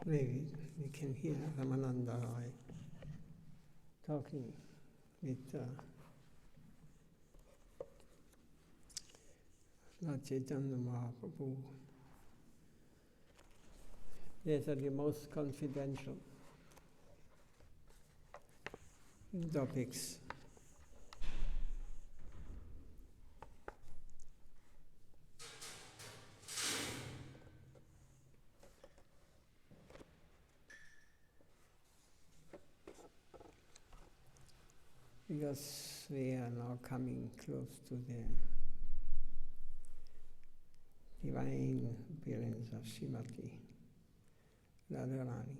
Maybe we can hear Ramananda Rai talking with Lord Caitanya Mahaprabhu. These are the most confidential topics. Because we are now coming close to the divine appearance of Srimati Radharani.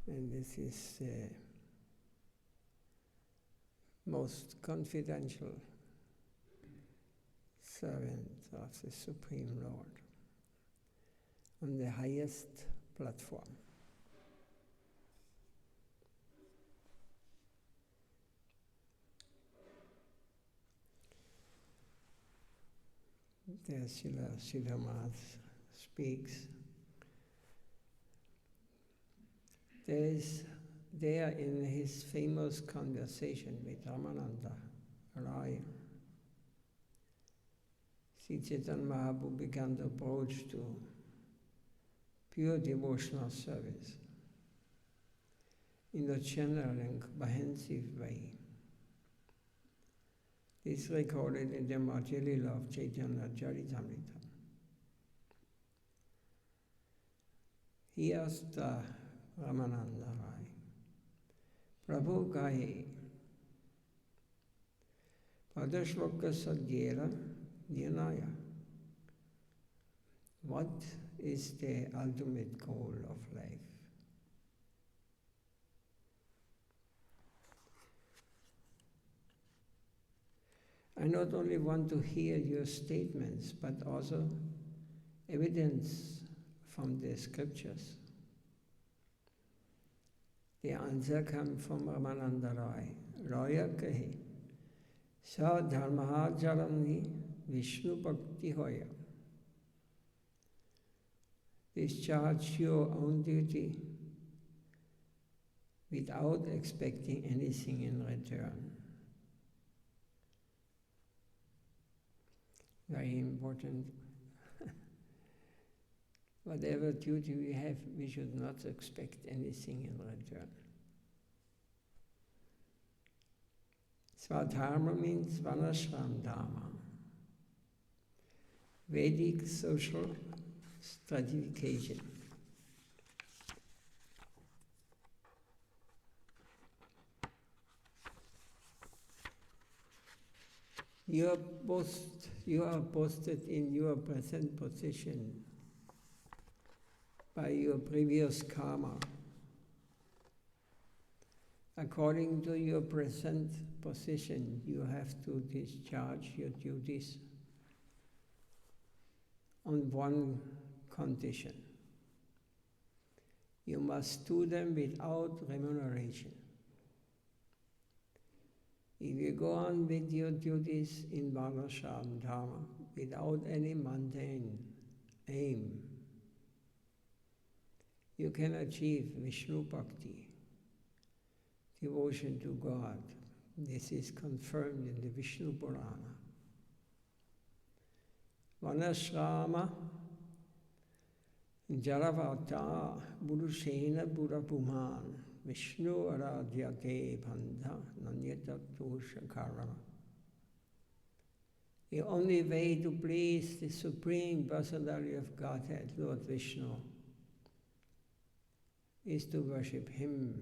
And this is the most confidential servant of the Supreme Lord on the highest platform. There Srila Maharaj speaks. There in his famous conversation with Ramananda Rai, Sri Caitanya Mahaprabhu began the approach to pure devotional service in a general and comprehensive way. This is recorded in the Madhya of Chaitanya Charitamrita. He asked Ramananda Rai, Prabhu Gahe, Padashloka Sadgyera Nirnaya. What is the ultimate goal of life? I not only want to hear your statements, but also evidence from the scriptures. The answer comes from Ramananda Rai. Raya kahe, sa dharmaha jaramni Vishnu Bhakti hoya. Discharge your own duty without expecting anything in return. Very important. Whatever duty we have, we should not expect anything in return. Swadharma means Varnashram Dharma, Vedic social stratification. You are posted in your present position by your previous karma. According to your present position, you have to discharge your duties on one condition. You must do them without remuneration. If you go on with your duties in Varnashram Dharma without any mundane aim, you can achieve Vishnu Bhakti, devotion to God. This is confirmed in the Vishnu Purana. Varnashrama Jaravarta Burushena Burapuman Vishnu Aradhyate Bandha Nanyata Dosha Karana. The only way to please the Supreme Personality of Godhead, Lord Vishnu, is to worship Him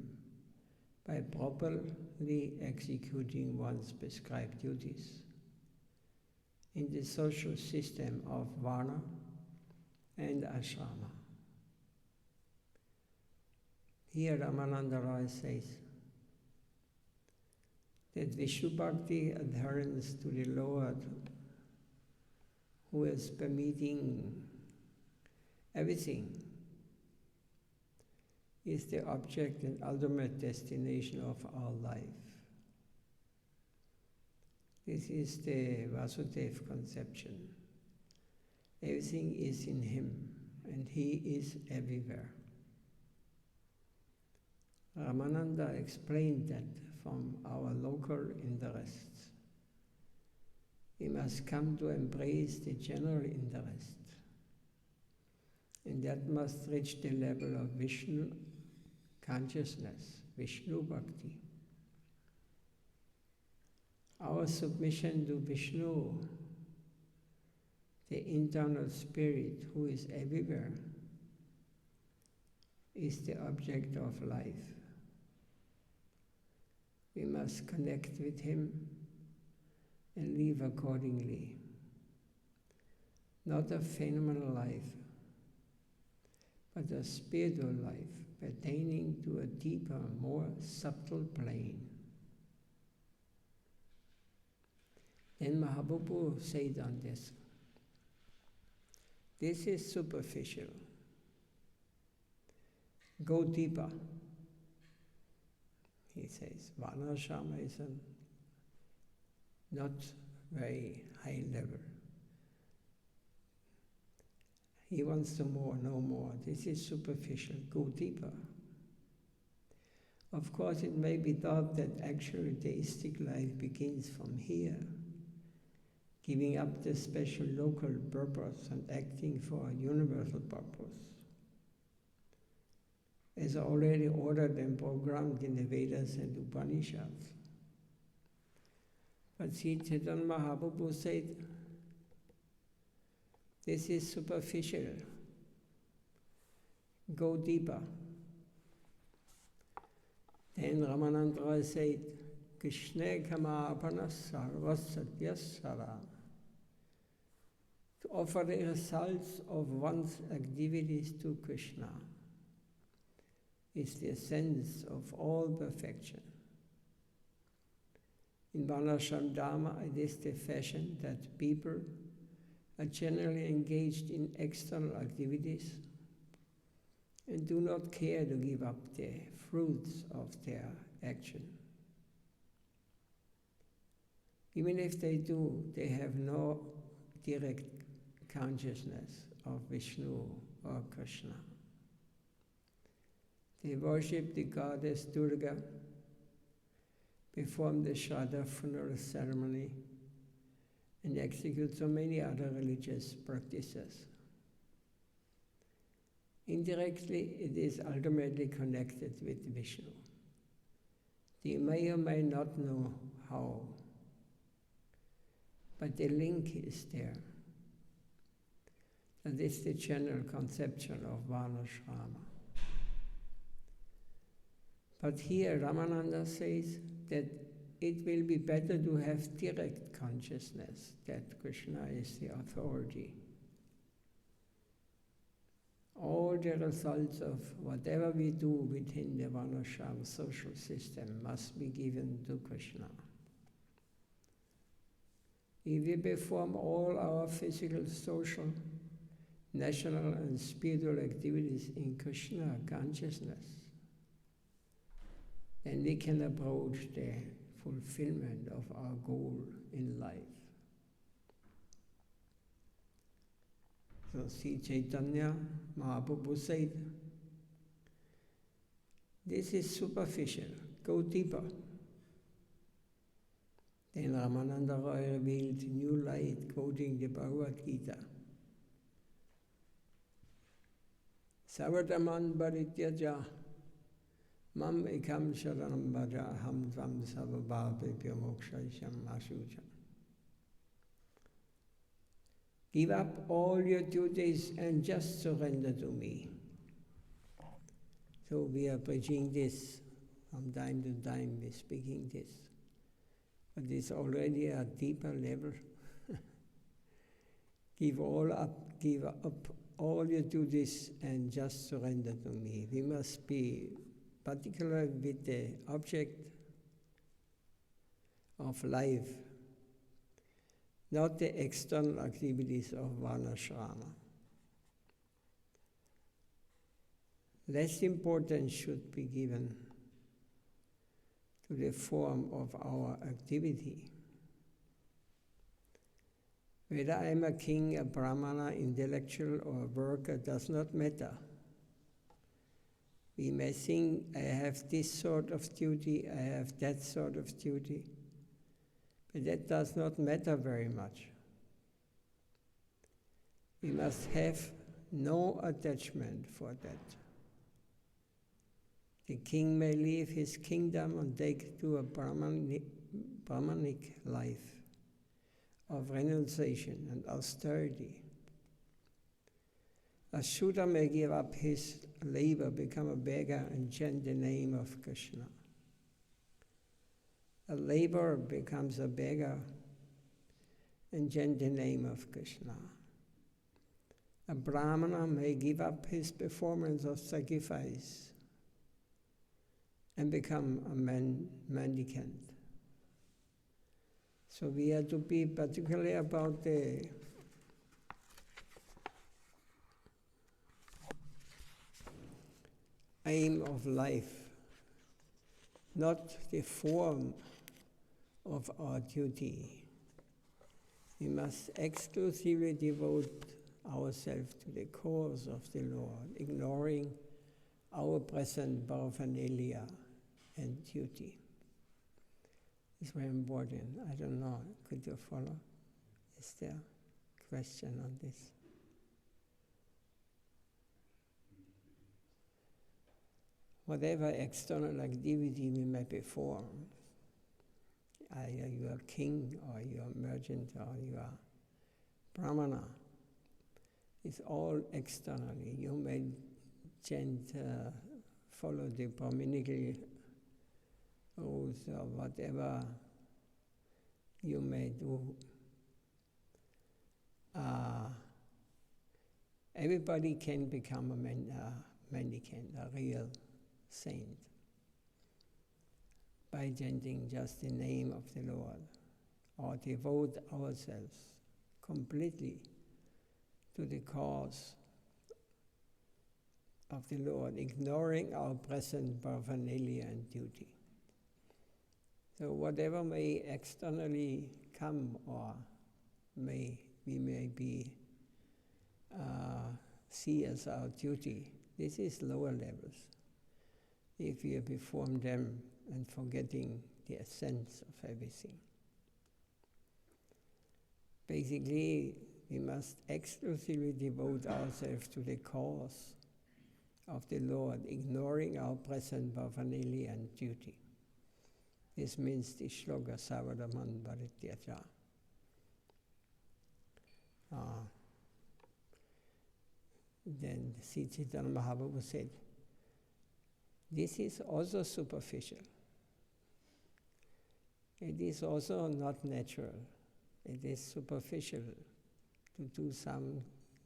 by properly executing one's prescribed duties in the social system of Varna and Ashrama. Here Ramananda Roy says that Vishnu Bhakti adherence to the Lord, who is permitting everything, is the object and ultimate destination of our life. This is the Vasudeva conception. Everything is in him, and he is everywhere. Ramananda explained that from our local interests. We must come to embrace the general interest, and that must reach the level of Vishnu consciousness, Vishnu Bhakti. Our submission to Vishnu, the internal spirit who is everywhere, is the object of life. We must connect with him and live accordingly. Not a phenomenal life, but a spiritual life pertaining to a deeper, more subtle plane. Then Mahaprabhu said on this, this is superficial. Go deeper. He says, Varnashrama is not very high level. He wants to know more. This is superficial. Go deeper. Of course, it may be thought that actually theistic life begins from here, giving up the special local purpose and acting for a universal purpose, as already ordered and programmed in the Vedas and Upanishads. But Sri Caitanya Mahaprabhu said, this is superficial. Go deeper. Then Ramananda Roy said, Krishna kamapana sarvasatyasara. To offer the results of one's activities to Krishna is the essence of all perfection. In Varnashram Dharma, it is the fashion that people are generally engaged in external activities and do not care to give up the fruits of their action. Even if they do, they have no direct consciousness of Vishnu or Krishna. They worship the goddess Durga, perform the Shraddha funeral ceremony, and execute so many other religious practices. Indirectly, it is ultimately connected with Vishnu. They may or may not know how, but the link is there. That is the general conception of Varnashrama. But here Ramananda says that it will be better to have direct consciousness that Krishna is the authority. All the results of whatever we do within the Varnashram social system must be given to Krishna. If we perform all our physical, social, national and spiritual activities in Krishna consciousness, then we can approach the fulfillment of our goal in life. So Sri Caitanya Mahaprabhu said, this is superficial, go deeper. Then Ramananda Roy revealed new light, quoting the Bhagavad Gita. Savadaman Barityaja Mam ekam sharanam bhaja ham tvam savabhavebhyo mokshayam ashucham. Give up all your duties and just surrender to me. So we are preaching this from time to time, we're speaking this. But it's already a deeper level. give all up, give up all your duties and just surrender to me. We must be particular with the object of life, not the external activities of varnashrama. Less importance should be given to the form of our activity. Whether I am a king, a brahmana, intellectual, or a worker does not matter. We may think, I have this sort of duty, I have that sort of duty, but that does not matter very much. We must have no attachment for that. The king may leave his kingdom and take to a Brahmanic life of renunciation and austerity. A Shudra may give up his labor, become a beggar, and chant the name of Krishna. A laborer becomes a beggar and chant the name of Krishna. A brahmana may give up his performance of sacrifice and become a mendicant. So we have to be particular about the aim of life, not the form of our duty. We must exclusively devote ourselves to the cause of the Lord, ignoring our present paraphernalia and duty. It's very important. I don't know, could you follow? Is there a question on this? Whatever external activity we may perform, either you are king or you are merchant or you are brahmana, it's all externally. You may chant, follow the Brahminical rules or whatever you may do. Everybody can become a mendicant, a real saint, by chanting just the name of the Lord, or devote ourselves completely to the cause of the Lord, ignoring our present paraphernalia and duty. So whatever may externally come or we may be see as our duty, this is lower levels. If we perform them and forgetting the essence of everything. Basically, we must exclusively devote ourselves to the cause of the Lord, ignoring our present paraphernalia and duty. This means the shloka Savadaman Bharityaja. Then Caitanya Mahaprabhu said, this is also superficial. It is also not natural. It is superficial to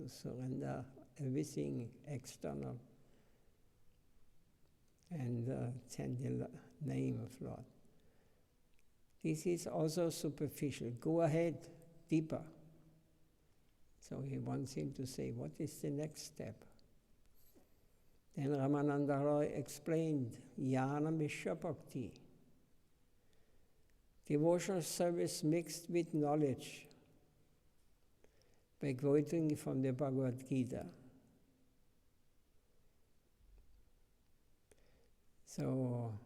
surrender everything external and chant the name of Lord. This is also superficial. Go ahead, deeper. So he wants him to say, what is the next step? Then Ramananda Roy explained, Jnana Mishra Bhakti. Devotional service mixed with knowledge, by quoting from the Bhagavad Gita. So,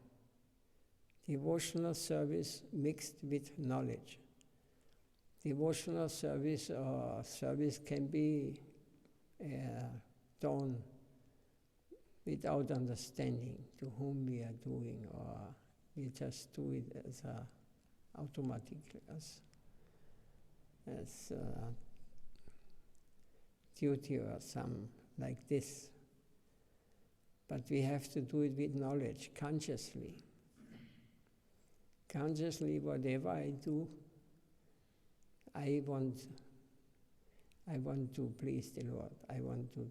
devotional service mixed with knowledge. Devotional service or service can be done without understanding to whom we are doing, or we just do it as automatic, as duty or some like this. But we have to do it with knowledge, consciously. Consciously, whatever I do, I want to please the Lord. I want to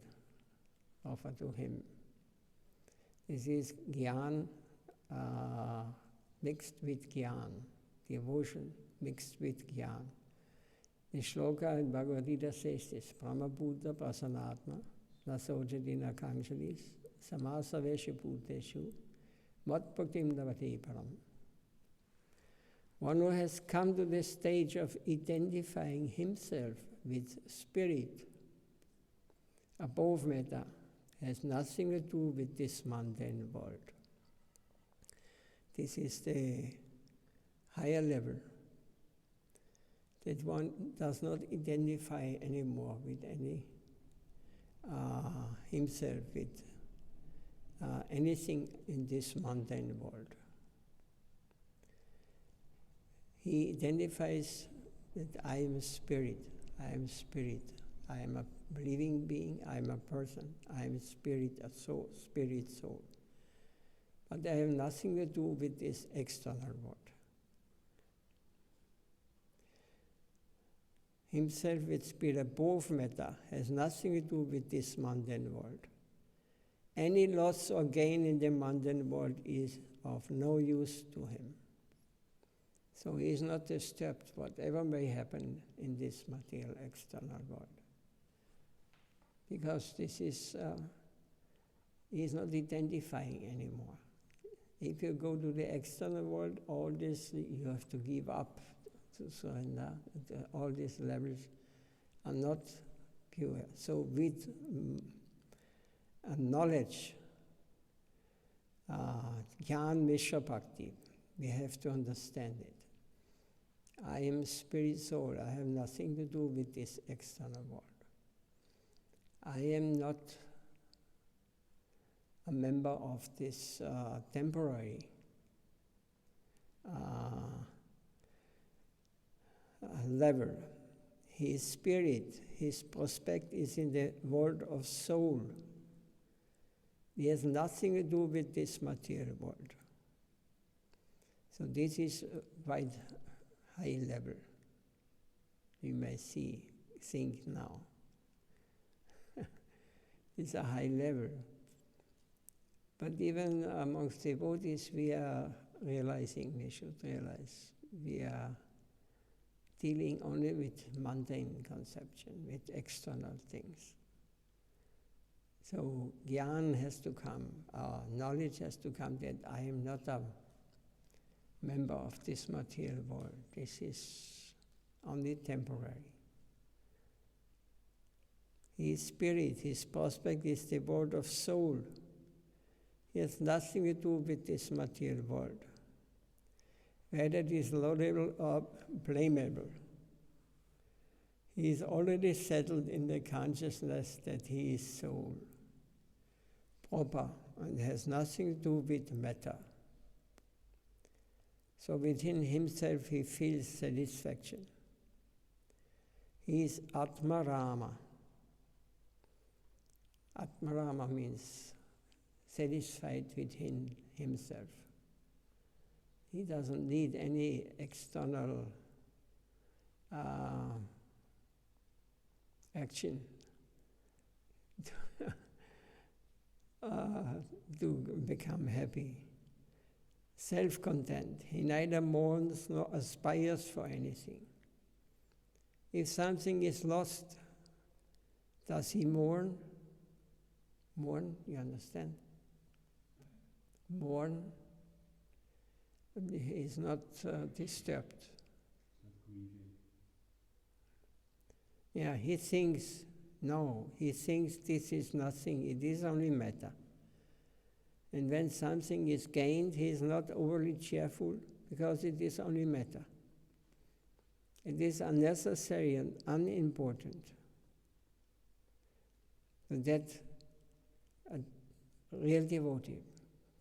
offer to Him. This is Gyan mixed with Gyan, devotion mixed with Gyan. The shloka in Bhagavad Gita says this, Brahma-bhuta prasanatma, nasojadina kangshalis, samasavesha bhuteshu, mat-bhaktim davati param. One who has come to the stage of identifying himself with spirit above metta has nothing to do with this mundane world. This is the higher level, that one does not identify anymore with any himself with anything in this mundane world. He identifies that I am spirit, I am spirit, I am a living being, I am a person, I am spirit, a soul, spirit, soul. But I have nothing to do with this external world. Himself with spirit above metta has nothing to do with this mundane world. Any loss or gain in the mundane world is of no use to him. So he is not disturbed whatever may happen in this material external world. Because this is, he is not identifying anymore. If you go to the external world, all this you have to give up, to surrender. All these levels are not pure. So with knowledge, Jnana Mishra Bhakti, we have to understand it. I am spirit soul. I have nothing to do with this external world. I am not a member of this temporary level. His spirit, his prospect is in the world of soul. He has nothing to do with this material world. So this is quite high level. You may think now. It's a high level. But even amongst devotees, we are realizing, we should realize, we are dealing only with mundane conception, with external things. So Gyan has to come, knowledge has to come that I am not a member of this material world. This is only temporary. His spirit, his prospect is the world of soul. He has nothing to do with this material world. Whether it is laudable or blamable, he is already settled in the consciousness that he is soul, proper, and has nothing to do with matter. So within himself he feels satisfaction. He is Atma-rama. Atma-rama means satisfied within himself. He doesn't need any external action to become happy. Self-content. He neither mourns nor aspires for anything. If something is lost, does he mourn? Mourn, you understand? Mourn. He is not disturbed. Yeah, he thinks, no, he thinks this is nothing, it is only matter. And when something is gained, he is not overly cheerful because it is only matter. It is unnecessary and unimportant. So that a real devotee,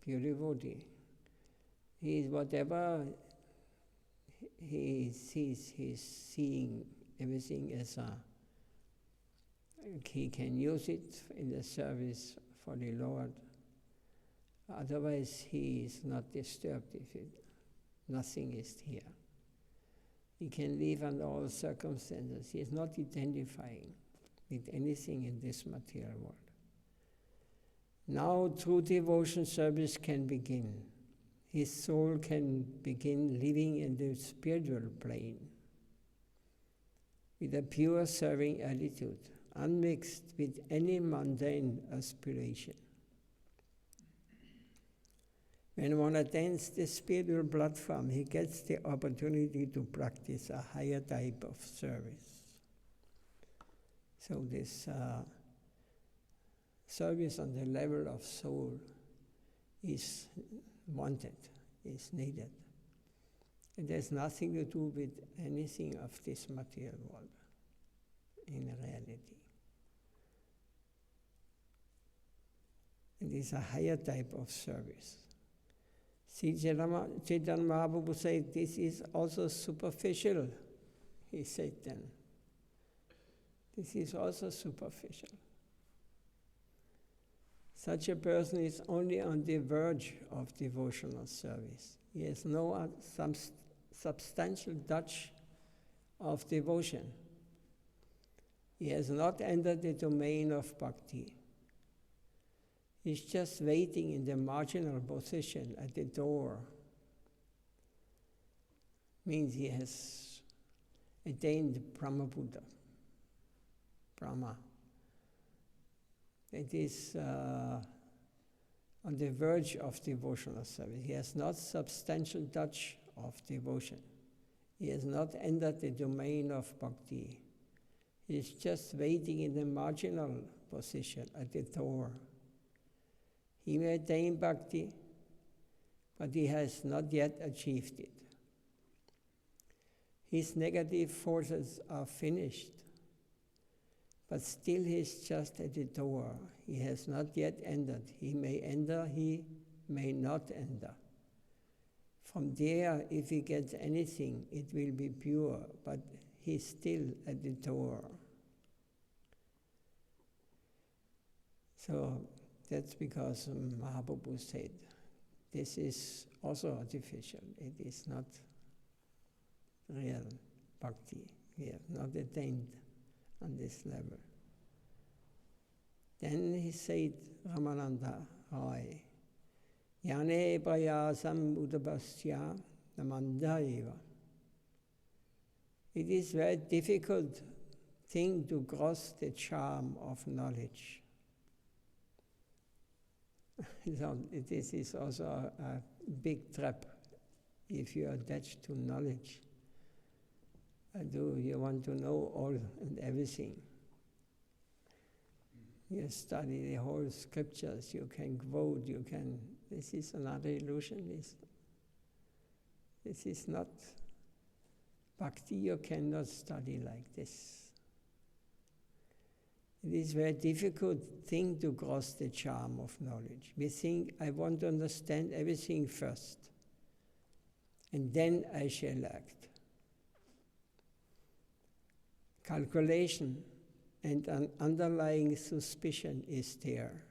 pure devotee, he is whatever he sees, he's seeing everything as he can use it in the service for the Lord. Otherwise, he is not disturbed if nothing is here. He can live under all circumstances. He is not identifying. with anything in this material world. Now true devotion service can begin. His soul can begin living in the spiritual plane with a pure serving attitude, unmixed with any mundane aspiration. When one attends the spiritual platform, he gets the opportunity to practice a higher type of service. So this service on the level of soul is wanted, is needed. It has nothing to do with anything of this material world in reality. It is a higher type of service. Caitanya Mahaprabhu said, this is also superficial, he said then. This is also superficial. Such a person is only on the verge of devotional service. He has no substantial touch of devotion. He has not entered the domain of bhakti. He's just waiting in the marginal position at the door. Means he has attained Brahma Buddha. Brahma. It is on the verge of devotional service. He has not substantial touch of devotion. He has not entered the domain of bhakti. He is just waiting in the marginal position at the door. He may attain bhakti, but he has not yet achieved it. His negative forces are finished, but still he is just at the door. He has not yet entered. He may enter, he may not enter. From there, if he gets anything, it will be pure, but he's still at the door. So that's because Mahaprabhu said, this is also artificial. It is not real bhakti. We have not attained on this level. Then he said, Ramananda Roy, Yane prayasam udabhasya namanda eva. It is a very difficult thing to cross the charm of knowledge. This is also a big trap if you are attached to knowledge. You want to know all and everything. You study the whole scriptures, you can quote, this is another illusion. This is not bhakti, you cannot study like this. It is a very difficult thing to cross the charm of knowledge. We think, I want to understand everything first, and then I shall act. Calculation and an underlying suspicion is there.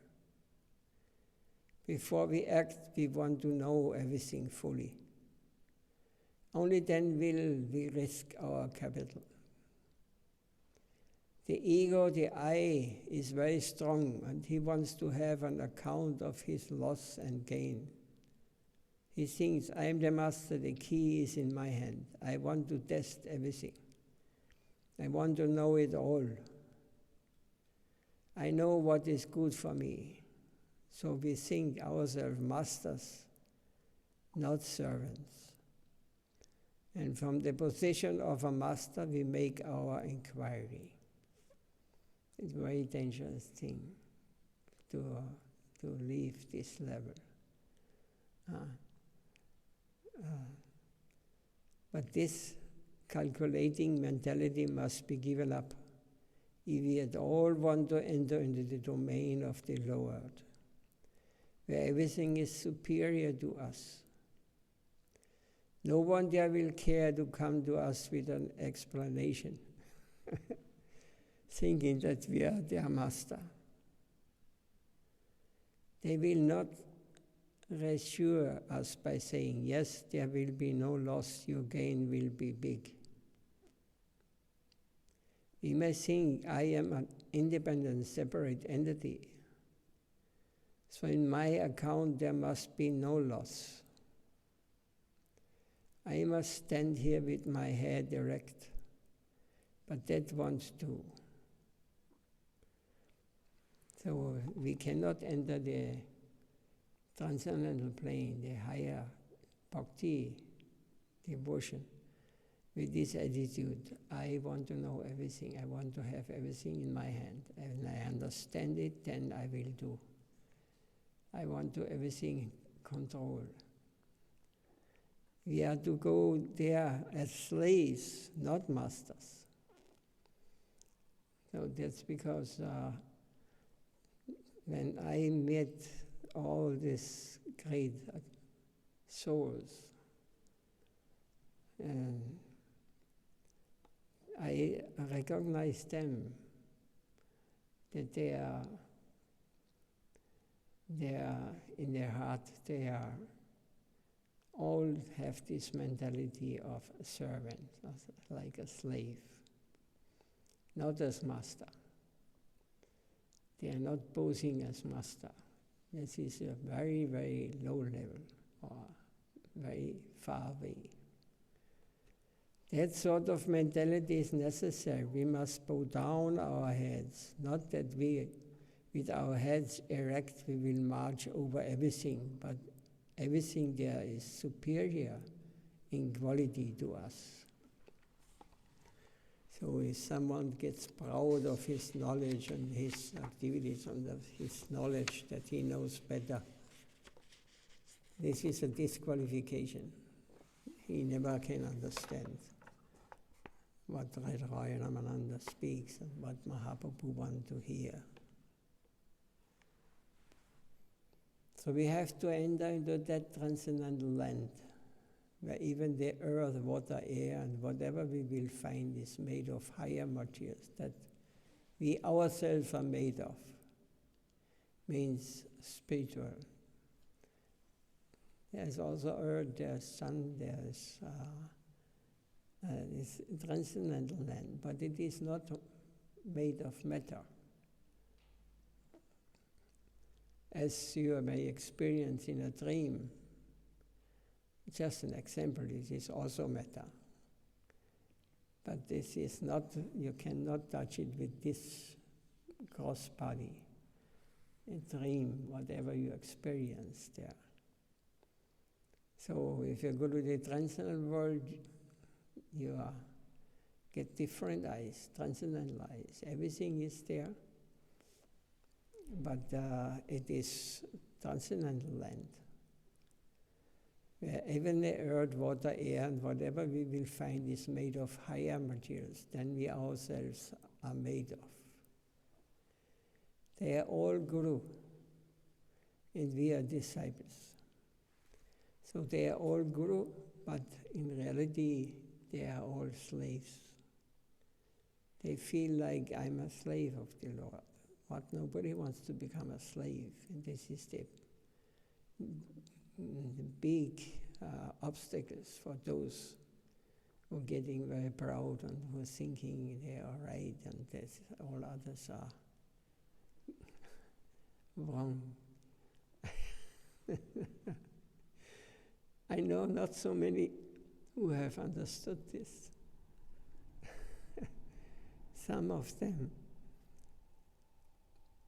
Before we act, we want to know everything fully. Only then will we risk our capital. The ego, the I, is very strong, and he wants to have an account of his loss and gain. He thinks, I am the master, the key is in my hand. I want to test everything. I want to know it all. I know what is good for me. So we think ourselves masters, not servants. And from the position of a master, we make our inquiry. It's a very dangerous thing to leave this level. But this calculating mentality must be given up if we at all want to enter into the domain of the Lord, where everything is superior to us. No one there will care to come to us with an explanation, thinking that we are their master. They will not reassure us by saying, yes, there will be no loss, your gain will be big. We may think I am an independent, separate entity. So in my account there must be no loss. I must stand here with my head erect, but that won't do. So we cannot enter the transcendental plane, the higher bhakti, devotion, with this attitude. I want to know everything. I want to have everything in my hand. And I understand it, then I will do. I want to everything control. We are to go there as slaves, not masters. So that's because when I met all these great souls, and I recognize them, that they are in their heart, they are all have this mentality of a servant, like a slave, not as master. They are not posing as master. This is a very, very low level, or very far away. That sort of mentality is necessary. We must bow down our heads, not that we, with our heads erect, we will march over everything, but everything there is superior in quality to us. So if someone gets proud of his knowledge and his activities and of his knowledge that he knows better, this is a disqualification. He never can understand what Radha Ramananda speaks and what Mahaprabhu wants to hear. So we have to enter into that transcendental land, where even the earth, water, air, and whatever we will find is made of higher materials that we ourselves are made of. Means spiritual. There's also earth, there's sun, there's this transcendental land, but it is not made of matter. As you may experience in a dream, just an example, this is also matter. But this is not, you cannot touch it with this gross body. A dream, whatever you experience there. So if you go to the transcendental world, you get different eyes, transcendental eyes. Everything is there, but it is transcendental land, where even the earth, water, air, and whatever we will find is made of higher materials than we ourselves are made of. They are all Guru, and we are disciples. So they are all Guru, but in reality, they are all slaves. They feel like I'm a slave of the Lord. But nobody wants to become a slave, and this is the big obstacles for those who are getting very proud and who are thinking they are right and that all others are wrong. I know not so many who have understood this. Some of them,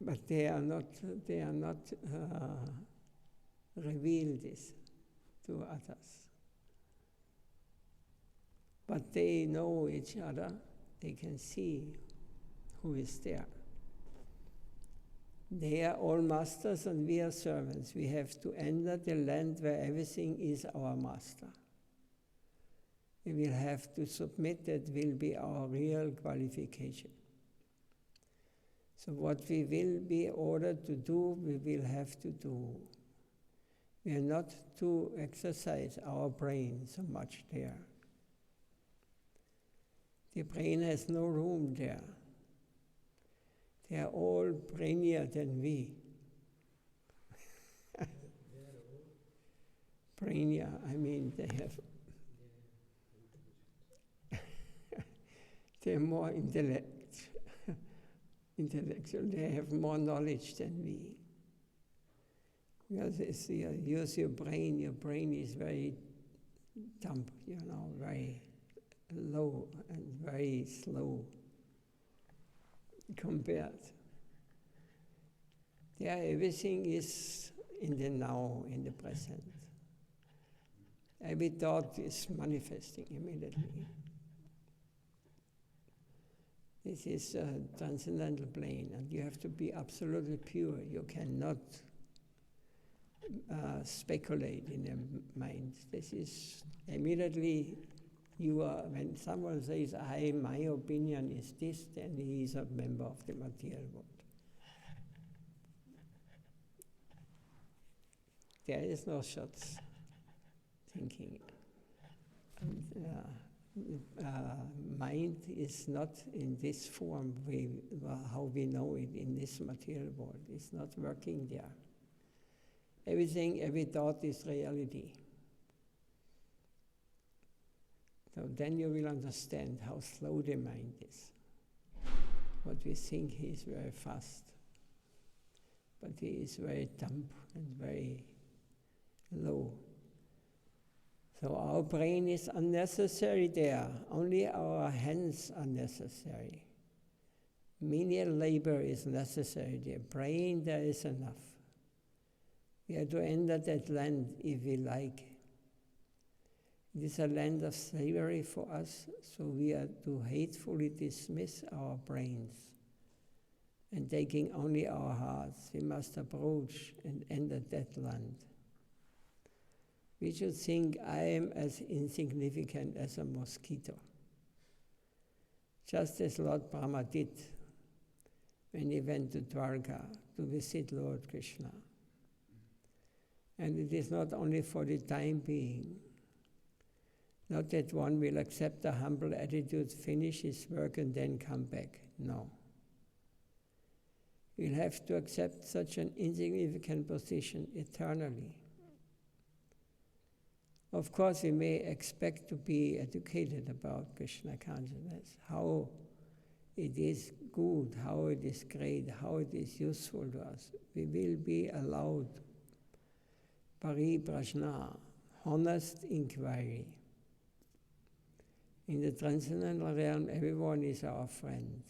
but they are not reveal this to others. But they know each other. They can see who is there. They are all masters and we are servants. We have to enter the land where everything is our master. We will have to submit. That will be our real qualification. So what we will be ordered to do, we will have to do. We are not to exercise our brain so much there. The brain has no room there. They are all brainier than we. Brainier, I mean they have they're more intellect intellectual. They have more knowledge than we. Because if you use your brain is very dumb, very low and very slow compared. Yeah, everything is in the now, in the present. Every thought is manifesting immediately. This is a transcendental plane, and you have to be absolutely pure. You cannot speculate in the mind. This is immediately when someone says, my opinion is this, then he is a member of the material world. There is no such thinking. Mind is not in this form how we know it in this material world. It's not working there. Every thought is reality. So then you will understand how slow the mind is. What we think he is very fast, but he is very dumb and very low. So our brain is unnecessary there. Only our hands are necessary. Menial labor is necessary there. Brain, there is enough. We have to enter that land if we like. It is a land of slavery for us, so we are to hatefully dismiss our brains. And taking only our hearts, we must approach and enter that land. We should think, I am as insignificant as a mosquito. Just as Lord Brahma did when he went to Dwarka to visit Lord Krishna. And it is not only for the time being. Not that one will accept a humble attitude, finish his work and then come back. No. We'll have to accept such an insignificant position eternally. Of course, we may expect to be educated about Krishna consciousness, how it is good, how it is great, how it is useful to us. We will be allowed pariprajna, honest inquiry. In the transcendental realm, everyone is our friend.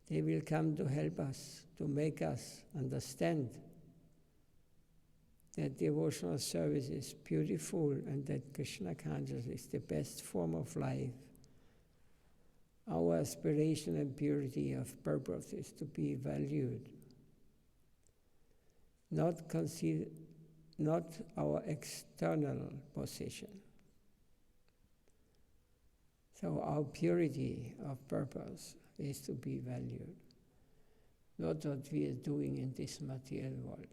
They will come to help us, to make us understand that devotional service is beautiful and that Krishna consciousness is the best form of life. Our aspiration and purity of purpose is to be valued, not our external position. So our purity of purpose is to be valued, not what we are doing in this material world.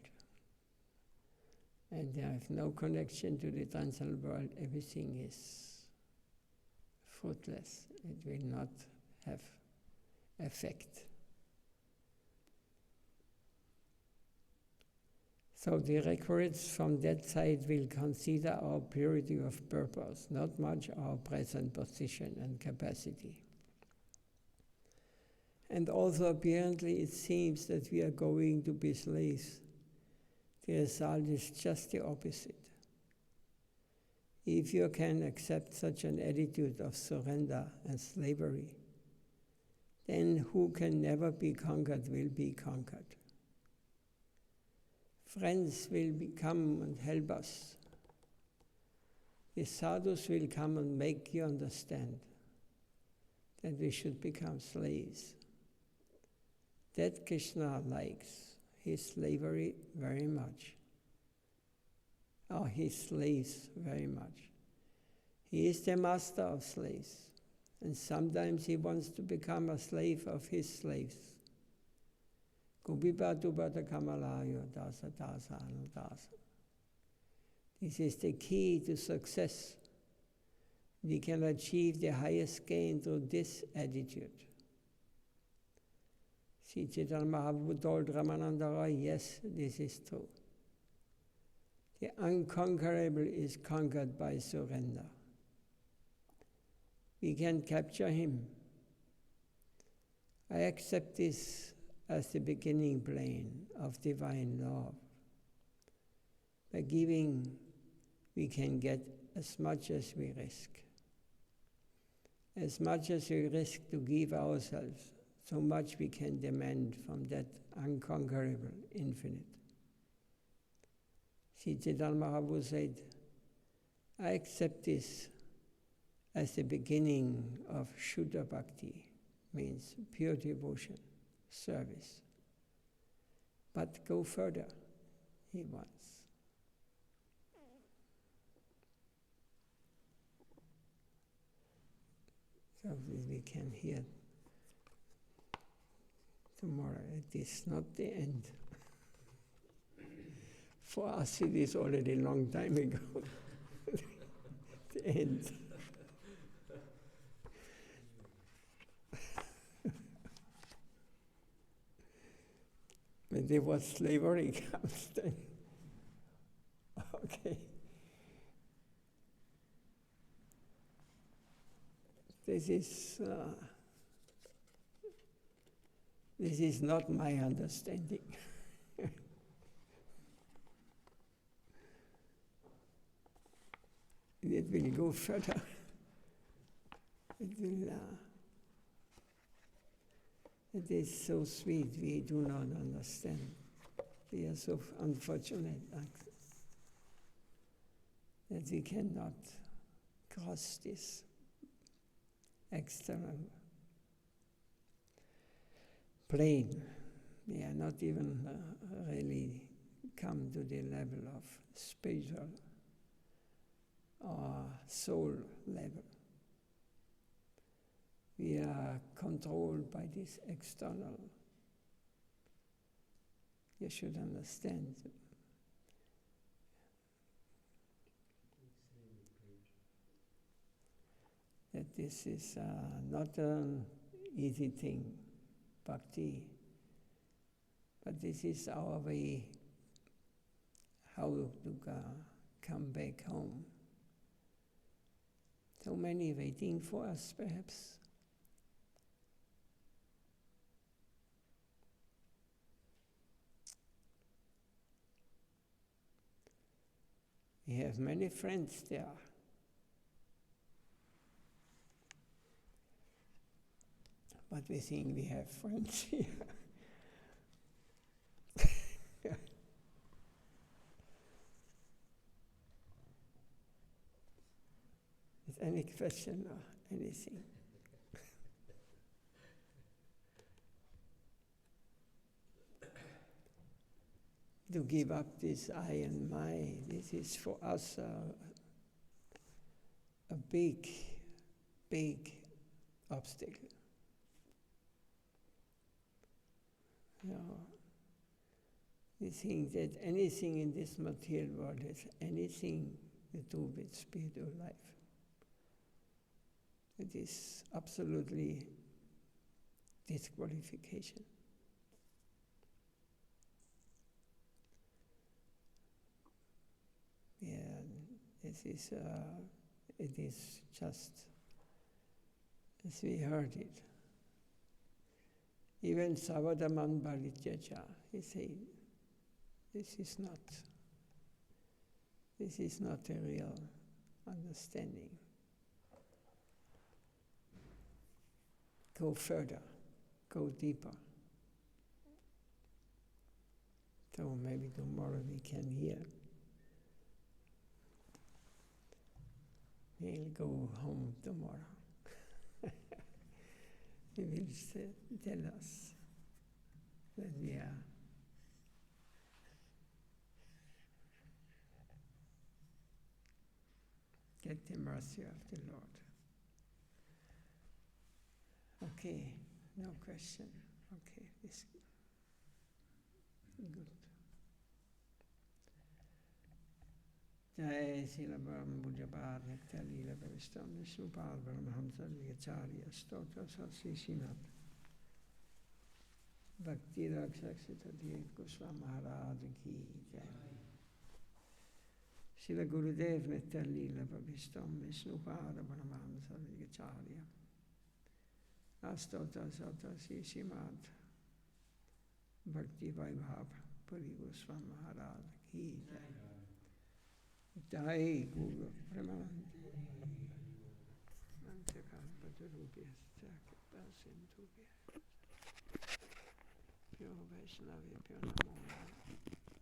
And there is no connection to the transcendental world. Everything is fruitless. It will not have effect. So the records from that side will consider our purity of purpose, not much our present position and capacity. And also apparently it seems that we are going to be slaves. The result is just the opposite. If you can accept such an attitude of surrender and slavery, then who can never be conquered will be conquered. Friends will come and help us. The sadhus will come and make you understand that we should become slaves. That Krishna likes. His slavery very much, or his slaves very much. He is the master of slaves, and sometimes he wants to become a slave of his slaves. This is the key to success. We can achieve the highest gain through this attitude. Sri Caitanya Mahaprabhu told Ramananda Roy, yes, this is true. The unconquerable is conquered by surrender. We can capture him. I accept this as the beginning plane of divine love. By giving, we can get as much as we risk. As much as we risk to give ourselves, so much we can demand from that unconquerable infinite. Sri Caitanya Mahaprabhu said, I accept this as the beginning of Shuddha Bhakti, means pure devotion, service. But go further, he wants. So that we can hear tomorrow. It is not the end. For us it is already a long time ago. The end. When there was slavery comes then. Okay. This is not my understanding. It will go further. It is so sweet, we do not understand. We are so unfortunate that we cannot cross this external plane. We are not even really come to the level of spiritual or soul level. We are controlled by this external. You should understand. That this is not an easy thing, bhakti, but this is our way how to come back home. So many waiting for us, perhaps. We have many friends there. But we think we have friends here. Is any question or anything? To give up this I and my, this is for us a big, big obstacle. We think that anything in this material world has anything to do with spiritual life. It is absolutely disqualification. Yeah, it is just as we heard it. Even Savadaman Balityacha, he said, this is not a real understanding. Go further, go deeper. So maybe tomorrow we can hear. We'll go home tomorrow. He will tell us that we are get the mercy of the Lord. Okay, no question. Okay, this good. Jai Srila Bhujapad Nitya Leela Bhavistam Vishnupad Paramahamsa Vigacharya Stotra Sri Srimad Bhakti Rakshakshita Goswami Maharaj Ki Jai. Srila Gurudev Nitya Leela Bhavistam Vishnupad Paramahamsa Vigacharya Astota Sata Srimad Bhakti Vaibhav Puri Goswami Maharaj ki Jai Guru Premanandi Manchakal Patarubhya Sakita Sindhubhya Pyo Vaishnavya Pyo Namo